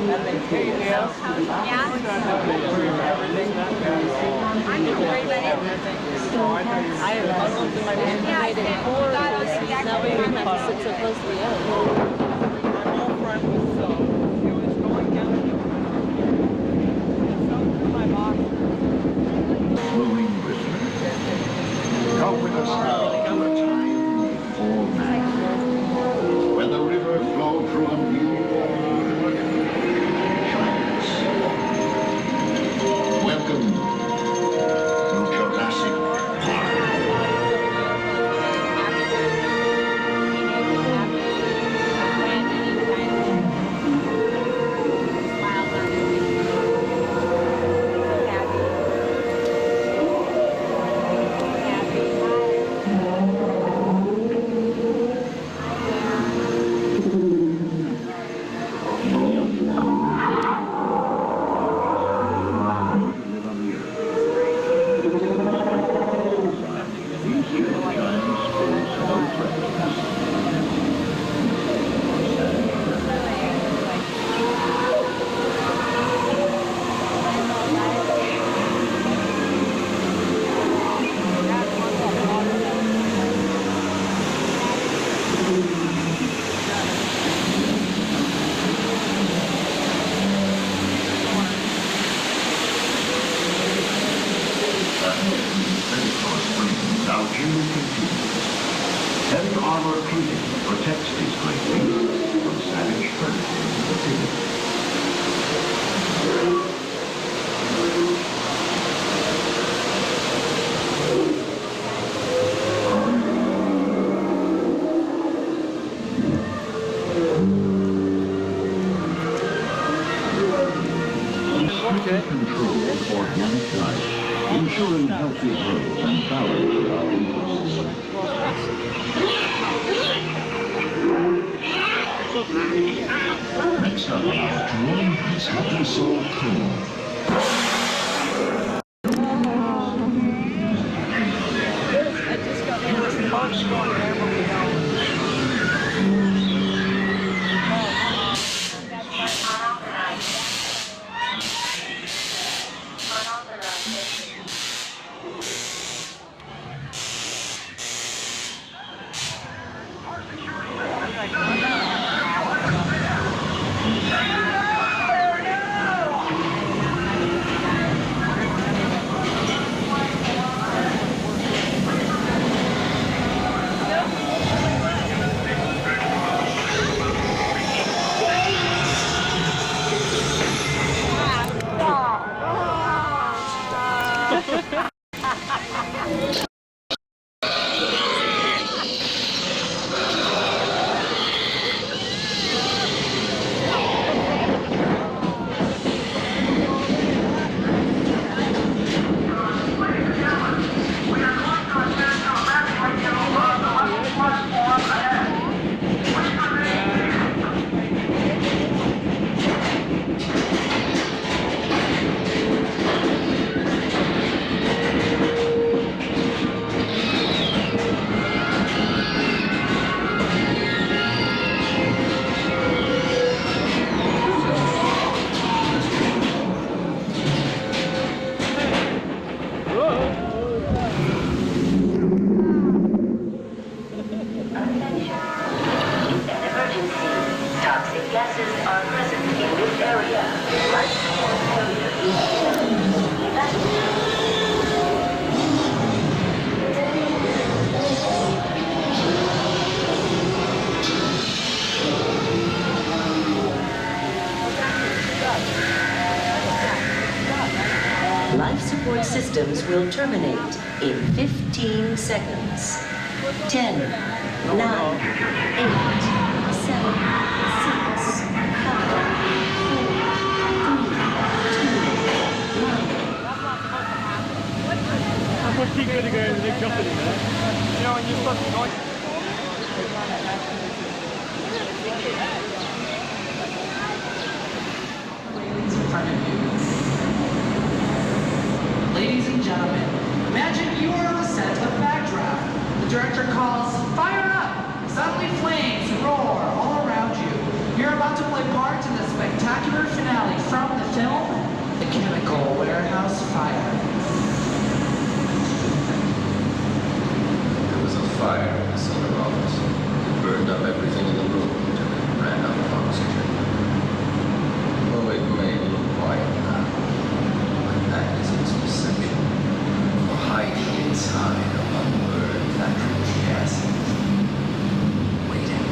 Come with us now to a time before man, when the river flowed through a new world. Giants. Welcome to Jurassic Park. Heavy armor coating protects these great beasts from savage predators in the city. Strictly controlled organic life, ensuring healthy growth and balance in our ecosystem. Next up on our tour is Happy Soul Cove. Life support systems will terminate in 15 seconds. 10, 9, 8, 7, 6, 5, 4, 3, 2, 1. Pretty good to go in the big company, man. You know, when you're fucking noise. Ladies and gentlemen, imagine you are on the set of Backdraft. The director calls, "Fire up!" Suddenly flames roar all around you. You're about to play part in the spectacular finale from the film, The Chemical Warehouse Fire. There was a fire in the cellar office. It burned up everything in the room until it ran out of oxygen. Oh, it may look quiet now, but that is its deception. For hiding inside of unburned nitrogen gases. Waiting.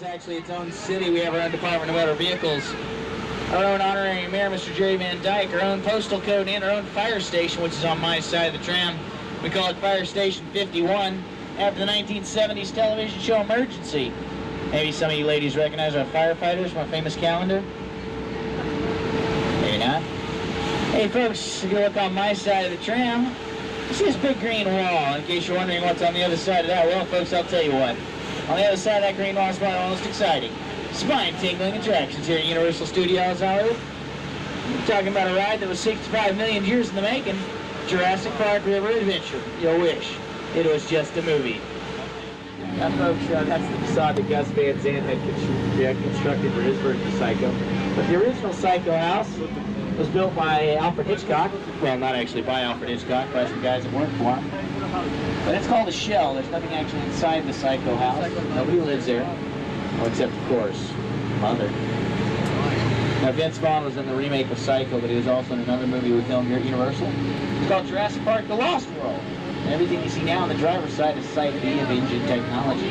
Actually its own city. We have our own Department of Motor Vehicles, our own honorary mayor, Mr. Jerry Van Dyke, our own postal code, and our own fire station, which is on my side of the tram. We call it Fire Station 51, after the 1970s television show Emergency. Maybe some of you ladies recognize our firefighters from our famous calendar. Maybe not. Hey folks, if you look on my side of the tram, you see this big green wall. In case you're wondering what's on the other side of that, well folks, I'll tell you what. On the other side of that green wall is one of the most exciting, spine-tingling attractions here at Universal Studios Hollywood. We're talking about a ride that was 65 million years in the making, Jurassic Park River Adventure. You'll wish it was just a movie. Now folks, that's the facade that Gus Van Sant had constructed for his version of Psycho. But the original Psycho house was built by Alfred Hitchcock. Well, not actually by Alfred Hitchcock, by some guys that worked for him. But it's called a shell. There's nothing actually inside the Psycho house. Nobody lives there. Well, except, of course, Mother. Now, Vince Vaughn was in the remake of Psycho, but he was also in another movie we filmed here at Universal. It's called Jurassic Park: The Lost World. And everything you see now on the driver's side is Site B of engine technology.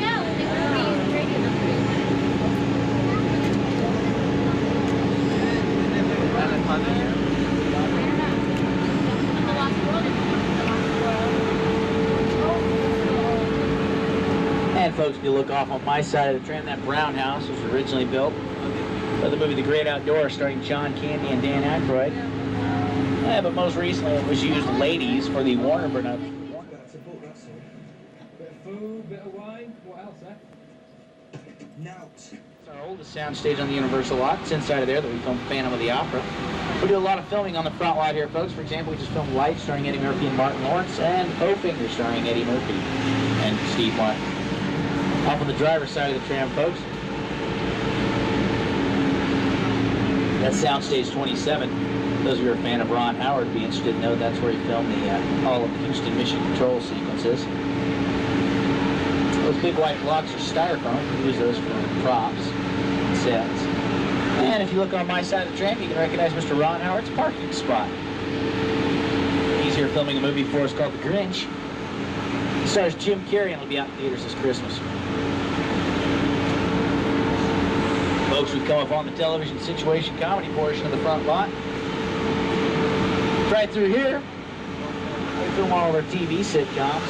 And folks, if you look off on my side of the tram, that brown house was originally built for the movie The Great Outdoors, starring John Candy and Dan Aykroyd. Yeah, but most recently it was used ladies for the Warner Bros. Bit of food, bit of wine. What else, eh? It's our oldest soundstage on the Universal lot. It's inside of there that we filmed Phantom of the Opera. We do a lot of filming on the front lot here, folks. For example, we just filmed Life, starring Eddie Murphy and Martin Lawrence, and Bowfinger, starring Eddie Murphy and Steve Martin. Off on the driver's side of the tram, folks. That's soundstage 27. Those of you who are a fan of Ron Howard would be interested to know that's where he filmed all of the Houston Mission Control sequences. Those big white blocks are styrofoam. We use those for props and sets. And if you look on my side of the tram, you can recognize Mr. Ron Howard's parking spot. He's here filming a movie for us called The Grinch. It stars Jim Carrey and it'll be out in theaters this Christmas. Folks, we've come up on the television situation comedy portion of the front lot. Right through here, we film all of our TV sitcoms.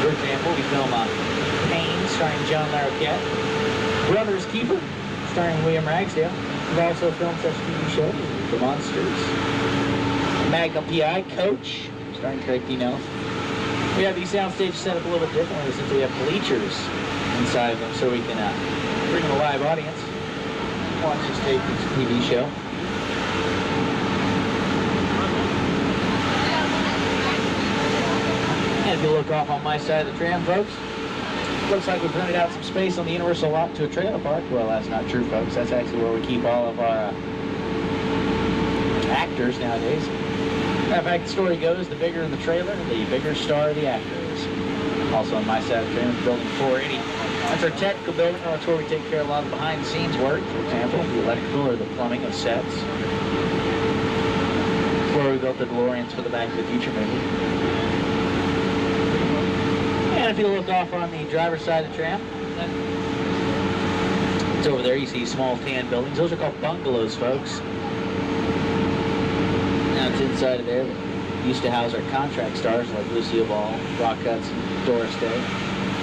For example, we film Pain, starring John Larroquette, Brothers Keeper, starring William Ragsdale. We've also filmed such TV shows as The Monsters, Magnum P.I., Coach, starring Craig D. Nelson. We have these sound stages set up a little bit differently since we have bleachers inside of them so we can bring a live audience, watch this TV show. If you look off on my side of the tram, folks, looks like we've rented out some space on the universal lot to a trailer park. Well, that's not true, folks. That's actually where we keep all of our actors nowadays. Matter of fact, the story goes, the bigger the trailer, the bigger star the actor is. Also on my side of the tram, building 480. That's our technical building. That's where we take care of a lot of behind-the-scenes work. For example, the electrical or the plumbing of sets. It's where we built the DeLoreans for the Back to the Future movie. And if you look off on the driver's side of the tram, it's over there. You see small tan buildings. Those are called bungalows, folks. Now it's inside of there. We used to house our contract stars like Lucille Ball, Rock Hudson, Doris Day.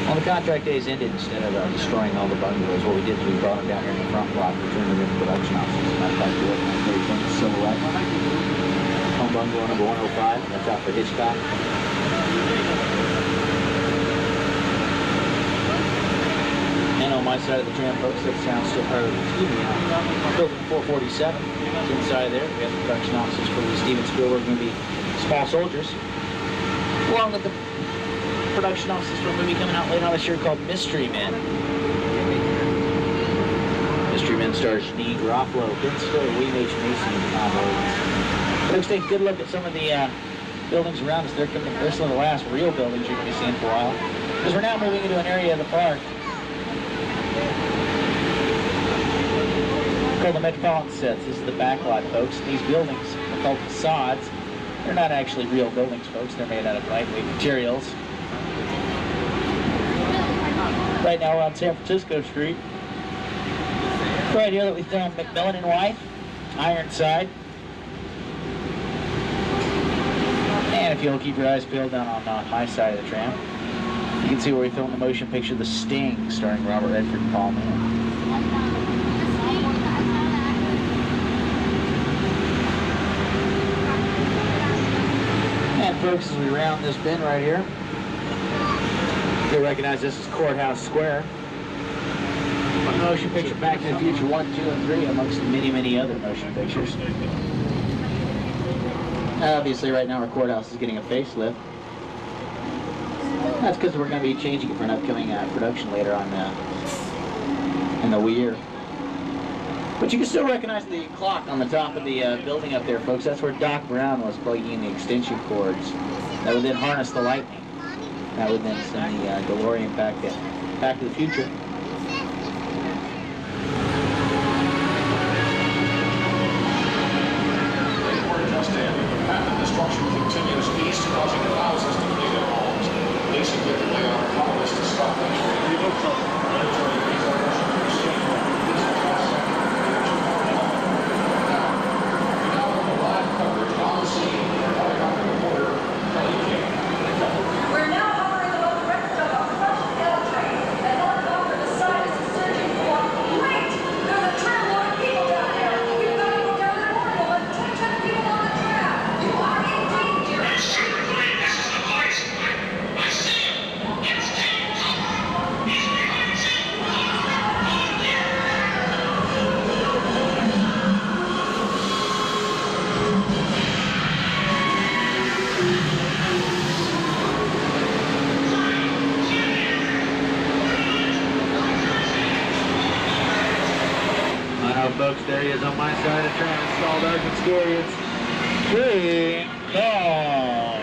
Well, the contract days ended. Instead of destroying all the bungalows, what we did is we brought them down here in the front block and turned them into production offices. And that's like the very famous Silhouette. Home bungalow number 105. That's out for Hitchcock. And on my side of the tram, folks, that sounds still, building 447. It's inside there. We have the production offices for the Steven Spielberg movie Small Soldiers, along with the production offices for a movie coming out later on this year called Mystery Men. Mystery Men stars Janine Garofalo, Ben Stiller, William H. Macy, and Tom Owens. Let's take a good look at some of the buildings around us. They're coming. This is one of the last real buildings you're going to be seeing for a while, because we're now moving into an area of the park called the Metropolitan sets. This is the Backlot, folks. These buildings are called facades. They're not actually real buildings, folks. They're made out of lightweight materials. Right now we're on San Francisco Street. Right here that we filmed McMillan and White, Ironside. And if you'll keep your eyes peeled down on my side of the tram, you can see where we filmed the motion picture The Sting, starring Robert Redford and Paul Mann. And folks, as we round this bend right here, you'll recognize this as Courthouse Square. A motion picture Back to the Future 1, 2, and 3, amongst many, many other motion pictures. Obviously, right now our courthouse is getting a facelift. That's because we're going to be changing it for an upcoming production later on in the year. But you can still recognize the clock on the top of the building up there, folks. That's where Doc Brown was plugging in the extension cords that would then harness the lightning. That would then send the DeLorean back to the future. Just in, the path of destruction continues east, causing thousands to flee their homes. Basically, they are powerless to stop them. We're now hovering above the wreckage of a crushed L train, and north over the side is surging for. Wait! There's a tramload of people down there! We've got to go down the portal and catch up people on the tram! You are in danger! This is the police. I see him. It's King Kong. He's behind the Folks, there he is on my side of the tram. It's all dark and scary. It's King Kong.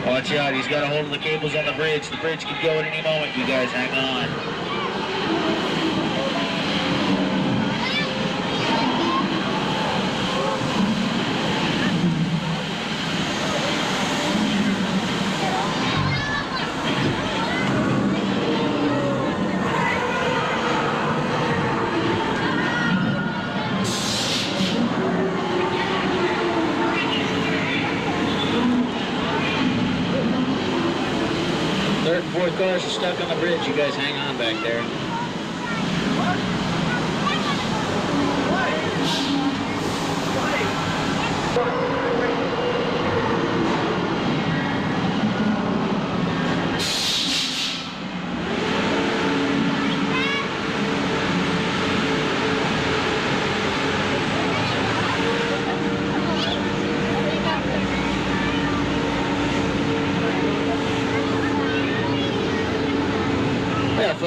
Watch out, he's got a hold of the cables on the bridge. The bridge could go at any moment. You guys hang on. Third and fourth cars are stuck on the bridge. You guys hang on back there.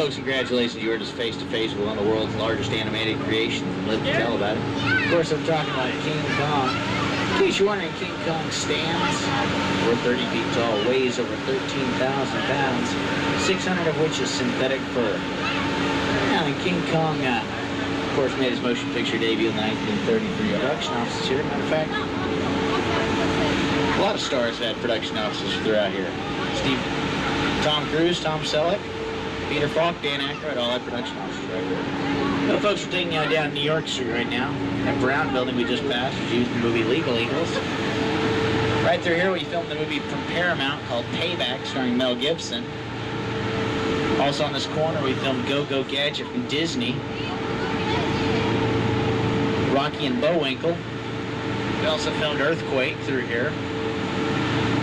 folks, congratulations. You were just face-to-face with one of the world's largest animated creations and lived to tell about it. Of course, I'm talking about King Kong. In case you're wondering, King Kong stands over 30 feet tall, weighs over 13,000 pounds, 600 of which is synthetic fur. Now, and King Kong, of course, made his motion picture debut in the 1933 production offices here. Matter of fact, a lot of stars had production offices throughout here. Tom Cruise, Tom Selleck, Peter Falk, Dan Aykroyd, all had production offices right here. Well, folks, we're taking you down New York Street right now. That brown building we just passed was used in the movie Legal Eagles. Right through here, we filmed the movie from Paramount called Payback, starring Mel Gibson. Also on this corner, we filmed Go Go Gadget from Disney. Rocky and Bullwinkle. We also filmed Earthquake through here.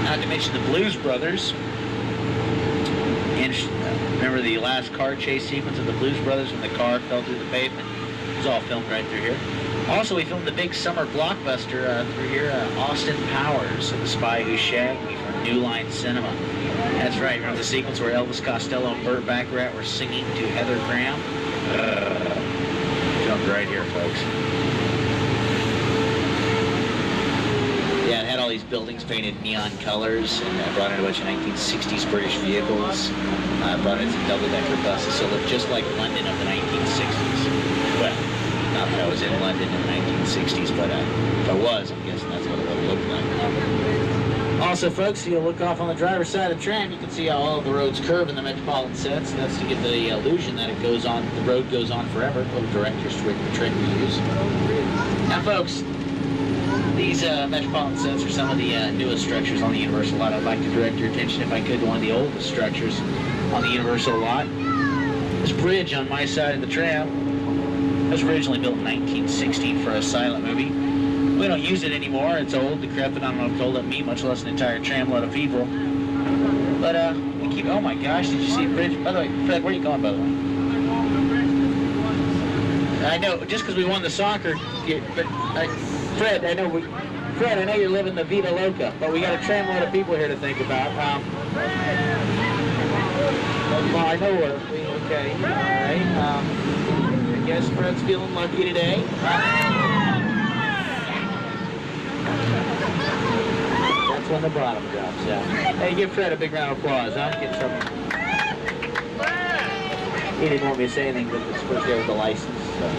Not to mention the Blues Brothers. And remember the last car chase sequence of the Blues Brothers when the car fell through the pavement? It was all filmed right through here. Also, we filmed the big summer blockbuster through here, Austin Powers, The Spy Who Shagged Me from New Line Cinema. That's right, remember the sequence where Elvis Costello and Burt Bacharach were singing to Heather Graham? Jumped right here, folks. Yeah, it had all these buildings painted neon colors, and I brought in a bunch of 1960s British vehicles. I brought in some double-decker buses, so it looked just like London of the 1960s. Well, not that I was in London in the 1960s, but if I was, I'm guessing that's what it would look like. Also, folks, you'll look off on the driver's side of the tram, you can see how all of the roads curve in the Metropolitan sets. That's to give the illusion that it goes on, the road goes on forever. Little director's trick we use. Now, folks, these Metropolitan sets are some of the newest structures on the Universal lot. I'd like to direct your attention, if I could, to one of the oldest structures on the Universal lot. This bridge on my side of the tram was originally built in 1960 for a silent movie. We don't use it anymore. It's old, decrepit. I don't know if it'll hold up me, much less an entire tram load of people. But we keep. Oh my gosh! Did you see a bridge? By the way, Fred, where are you going? By the way, I know just because we won the soccer. But Fred, I know Fred, I know you're living the Vida Loca, but we got a tram load of people here to think about. Well, I know we're okay. All right. I guess Fred's feeling lucky today. That's when the bottom drops out. Hey, give Fred a big round of applause. Huh? Get trouble. He didn't want me to say anything, but this first day with the license. So,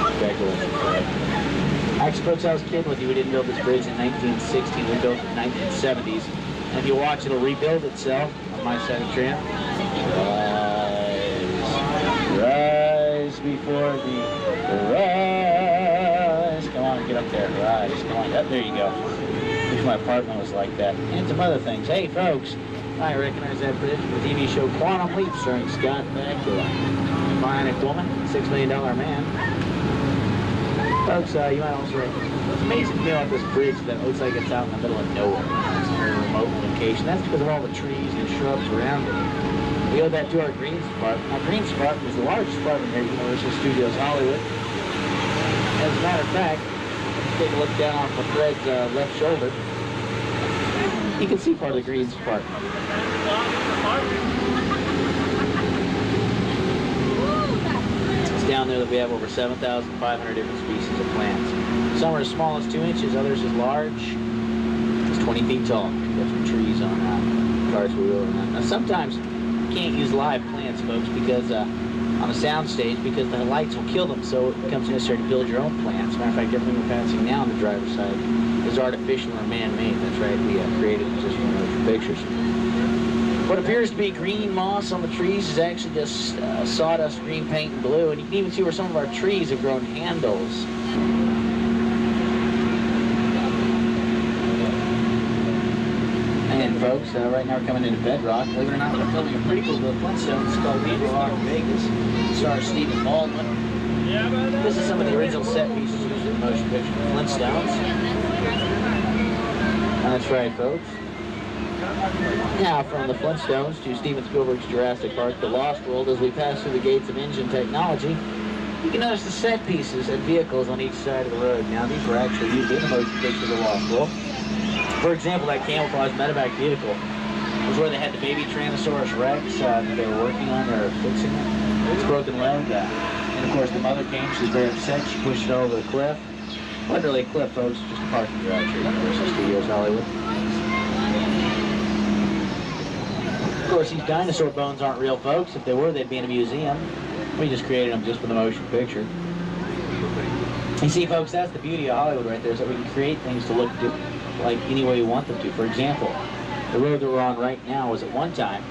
congratulations, Fred. Actually, folks, I was kidding with you. We didn't build this bridge in 1960. We built it in the 1970s. And if you watch, it'll rebuild itself on my side of the tram. Rise before the rise. Come on, get up there. Rise. Come on. Up there you go. I wish my apartment was like that. And some other things. Hey, folks, I recognize that bridge from the TV show Quantum Leap, starring Scott Bakula. Bionic Woman, $6 Million Man. Folks, you might also recognize what's amazing to me about this bridge that looks like it's out in the middle of nowhere. It's a very remote location. That's because of all the trees and shrubs around it. We owe that to our Greens Department. Our Greens Department is the largest department here at Universal Studios Hollywood. As a matter of fact, take a look down off of Fred's left shoulder. You can see part of the Greens Department. It's down there that we have over 7,500 different species of plants. Some are as small as 2 inches, others as large as 20 feet tall. We've got some trees on cars we wheel around. Now sometimes you can't use live plants, folks, because on a sound stage, because the lights will kill them, so it becomes necessary to build your own plants. Matter of fact, everything we're passing now on the driver's side is artificial or man-made. That's right, we created it just for motion pictures. What appears to be green moss on the trees is actually just sawdust, green paint, and blue, and you can even see where some of our trees have grown handles. And folks, right now we're coming into Bedrock. Believe it or not, we're filming a pretty cool little Flintstones. It's called Beaver Rock Vegas. It stars Stephen Baldwin. This is some of the original set pieces used in the motion picture Flintstones. That's right, folks. Now, from the Flintstones to Steven Spielberg's Jurassic Park, The Lost World, as we pass through the gates of engine technology, you can notice the set pieces and vehicles on each side of the road. Now, these were actually used in the motion picture The Lost World. For example, that camouflage medevac vehicle was where they had the baby Tyrannosaurus Rex that they were working on. They were fixing it. It's a broken leg. And of course the mother came, she was very upset, she pushed it over the cliff. It wasn't really a cliff, folks, just a parking garage here at Universal Studios Hollywood. Of course, these dinosaur bones aren't real, folks. If they were, they'd be in a museum. We just created them just for the motion picture. You see, folks, that's the beauty of Hollywood right there, is that we can create things to look like any way we want them to. For example, the road that we're on right now was at one time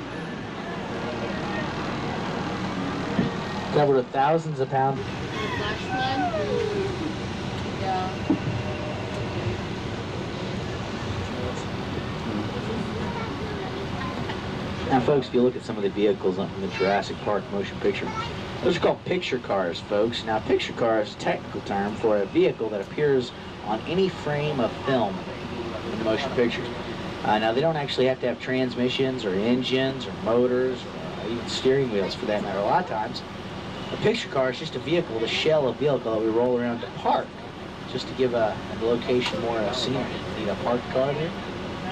covered with thousands of pounds. Now, folks, if you look at some of the vehicles on the Jurassic Park motion picture, those are called picture cars, folks. Now, picture car is a technical term for a vehicle that appears on any frame of film in the motion pictures. Now, they don't actually have to have transmissions or engines or motors or even steering wheels for that matter. A lot of times, a picture car is just a vehicle, the shell of vehicle that we roll around to park, just to give a location more scenery. Need a parked car there?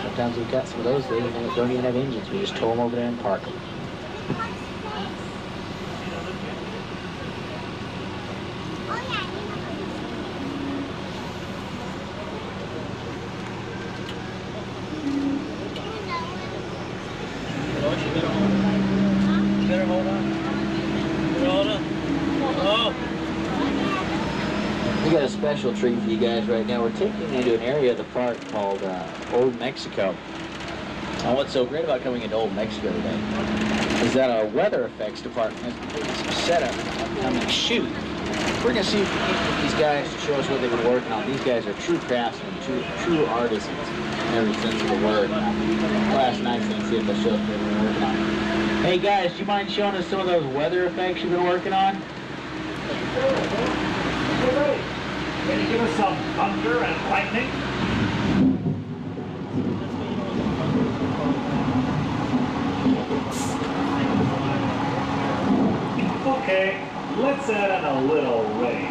Sometimes we've got some of those, they don't even have engines. We just tow them over there and park them. Better hold on. Better hold on. Oh. We got a special treat for you guys right now. We're taking you into an area of the park called Old Mexico. And what's so great about coming into Old Mexico today is that our weather effects department has set up an upcoming shoot. We're going to see if we can get these guys to show us what they've been working on. These guys are true craftsmen, true artisans in every sense of the word. Last night, we're going to see if they'll show us what they've been working on. Hey guys, do you mind showing us some of those weather effects you've been working on? Can you give us some thunder and lightning? Okay, let's add in a little rain.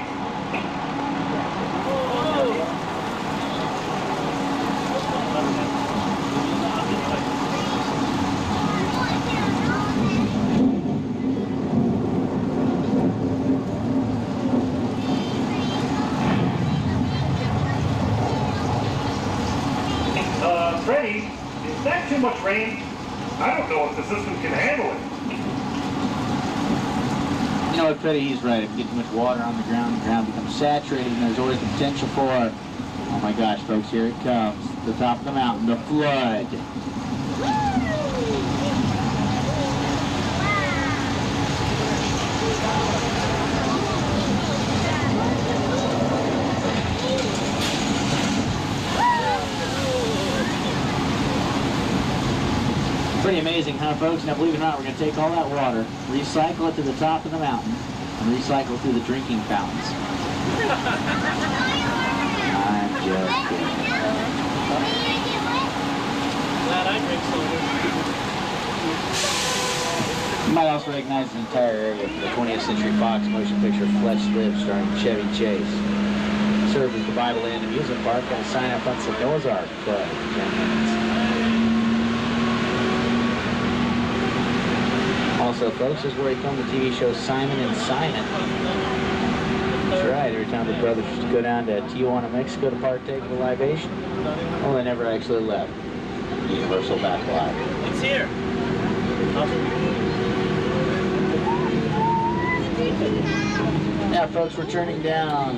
Freddie, is that too much rain? I don't know if the system can handle it. You know what, Freddie, he's right. If you get too much water on the ground becomes saturated, and there's always the potential for, oh my gosh, folks, here it comes. The top of the mountain, the flood. Pretty amazing, huh, folks? Now, believe it or not, we're going to take all that water, recycle it to the top of the mountain, and recycle it through the drinking fountains. I'm just kidding. Glad I drink soda. You might also recognize the entire area from the 20th Century Fox motion picture Flesh Lives, starring Chevy Chase. Served as the Bible Land Amusement Park and a sign up on some Noah's Ark for 10 minutes. Also, folks, this is where he filmed the TV show Simon and Simon. That's right, every time the brothers used to go down to Tijuana, Mexico to partake of a libation, well, they never actually left Universal Backlot. It's here. Now, folks, we're turning down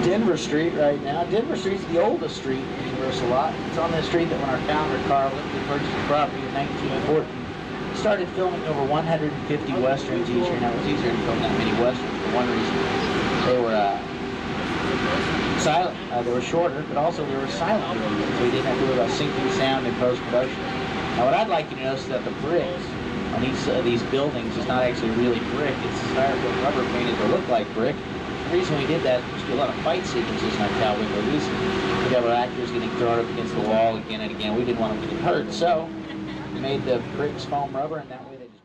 Denver Street right now. Denver Street's the oldest street in the Universal lot. It's on the street that when our founder, Carl Lincoln, purchased the property in 1914, started filming over 150 Westerns each year. Now, it was easier to film that many Westerns for one reason. They were silent. They were shorter, but also they were silent movies, so we didn't have to worry about syncing sound in post-production. Now, what I'd like you to notice is that the bricks on these buildings is not actually really brick. It's styrofoam rubber painted to look like brick. The reason we did that was to do a lot of fight sequences in our cowboy movies. We'd have our actors getting thrown up against the wall again and again. We didn't want them to get hurt, so we made the bricks foam rubber, and that way they just